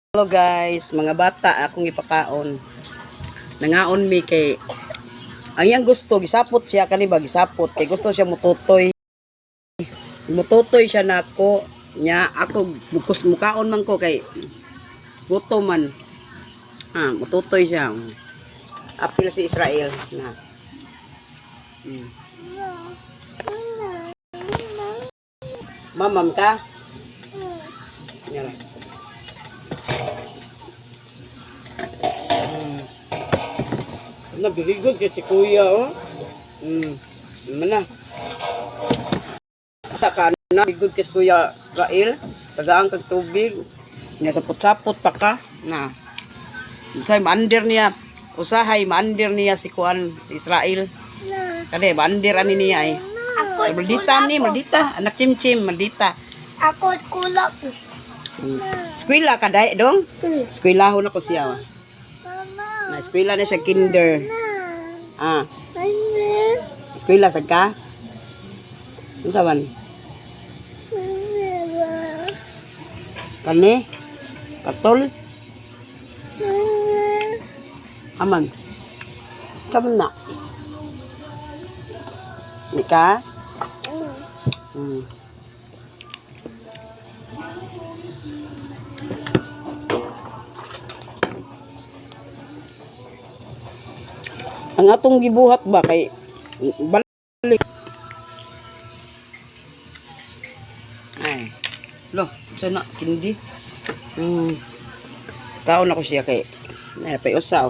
Hello guys, mga bata akong ipakaon. Nangaon mi kay ang iyang gusto gisapot siya kaniba gisapot kay gusto siya mututoy. Mututoy siya nako nya ako gusto mukaon man ko kay gutom man. Mututoy siya. Apil si Israel na. Mamam ka? Nyara. Nabigod kasi kuya, oh. Mana? Taka na, bigod kasi kuya Rael. Tagaan kag tubig. Nga sapot-sapot pa ka. Na. Usay, maandir niya. Usahay, maandir niya si Kuan, si Israel. Kade, maandir ani niya eh. Maldita ni, maldita. Anak chim-chim, maldita. Ako kulap. Eskwela ka dahil dong? Eskwelahon ako siya. Na eskwela na siya kinder. Eskwela sa ka? Ano saban? Kani? Katol? Aman. Saban na. Ni ka? Ang atong gibuhat ba kay balik. Ay. Lo, sana kindi. Kaon ako siya kay napay usaw.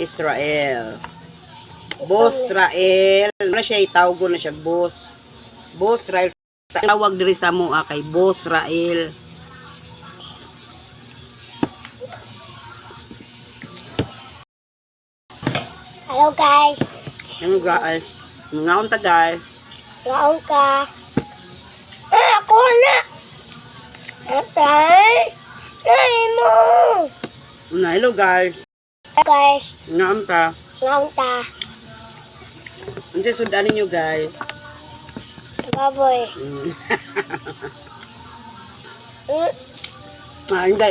Israel. Boss Rael. Ano siya itawag na siya boss. Boss Rael. Tawag diri sa mo kay Boss Rael. Hello guys. Ano guys? Ngaon ta guys. Ngaon ka. Ako na. Atay. Ay mo. Hello guys. Guys. Ngaon ta. Ngaon ta. Unsa sudanin niyo guys? Baboy. Hindi.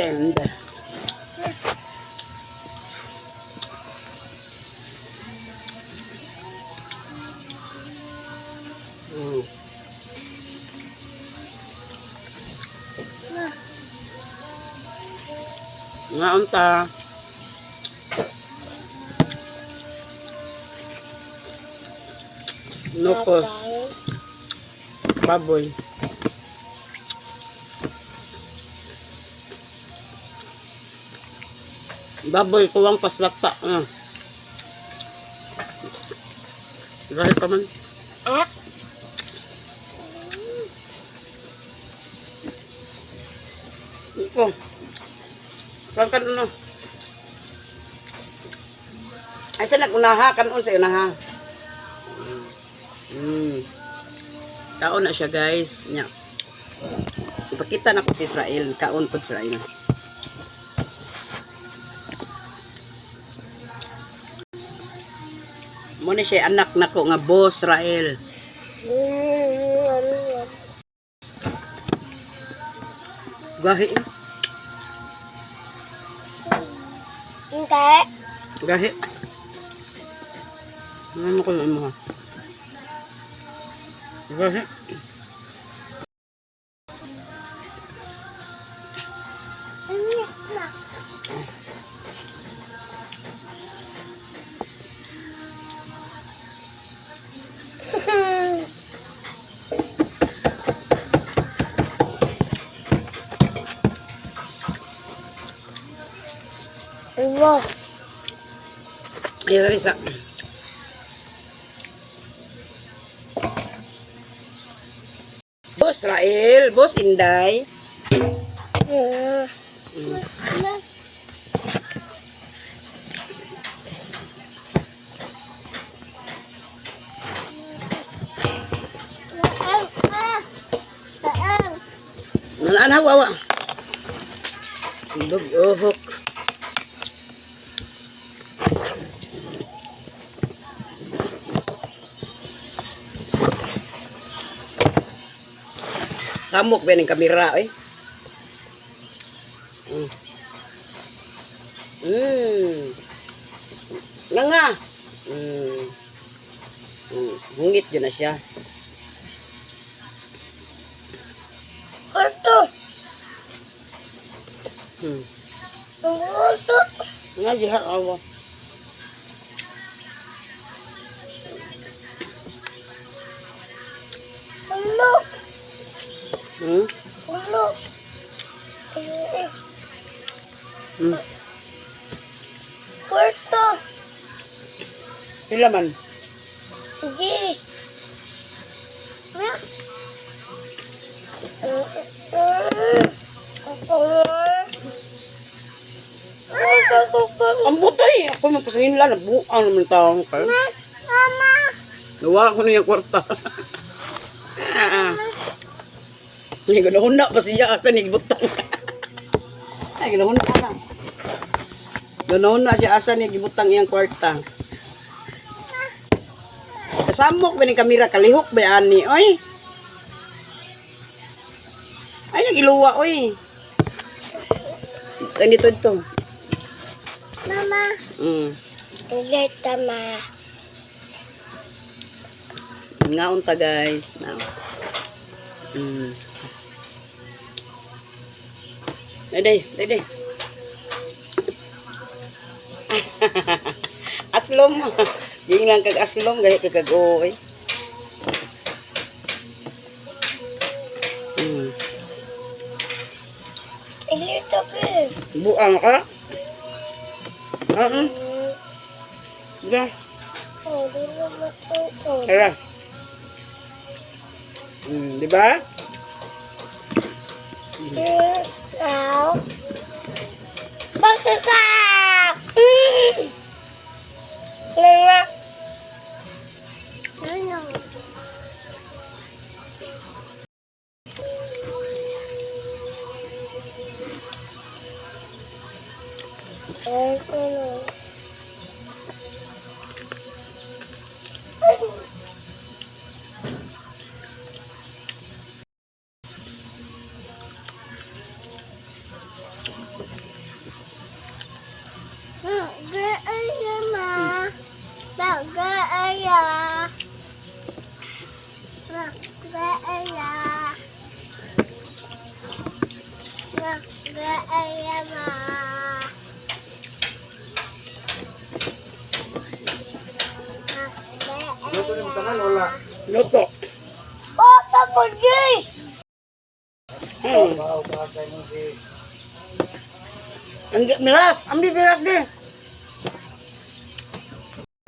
Ngaon ta. Noko. Baboy. Baboy kuwang paslata. Dahil pa man. Iko. Kan ano? Ay sa nagunaha kanon sa unaha. Kaon na siya guys. Nya. Ipakita na ko si Israel, kaon pud Israel. Mo ni siya anak nako nga Boss Rael. Gahi. Hindi. Gahi. Ano ko mo ha? Gahi. Wow. Ayo Risa. Boss Rael, Boss Inday. Nanaan hawa. Dog ohok. Samok ba ng kamera, eh? Nga nga. Hungit yun na siya. Kurto. Hmm. Kurto. Nga diha awa. Ulo. Hmm? Ulo. Kurto. Pila man? Jis. Ang butay. Ako mapasangin lang. Nabuang naman taong ka. Mama. Nawa ko na yung kwarta. Hindi ko na pa siya. Asa ni gibutang. Ay, ginahuna na. Ginahuna siya. Asa ni gibutang iyang kwarta. Kasamok ba ng kamera? Kalihok ba ani? Oy. Ay, nagiluwa, oy. Ganito ito. Mama. Leta ma. Ngaon ta, guys. Now. Dede. Aslom. Yung lang kag aslom, gahi kag oy. Leta pe. Buang ka? Ya. Oh, dito mo. Tara. Di ba? Ow. Bakit ka? Lala. Ano? Luto. Oh, tapos Jis! Miras, ambil miras deh.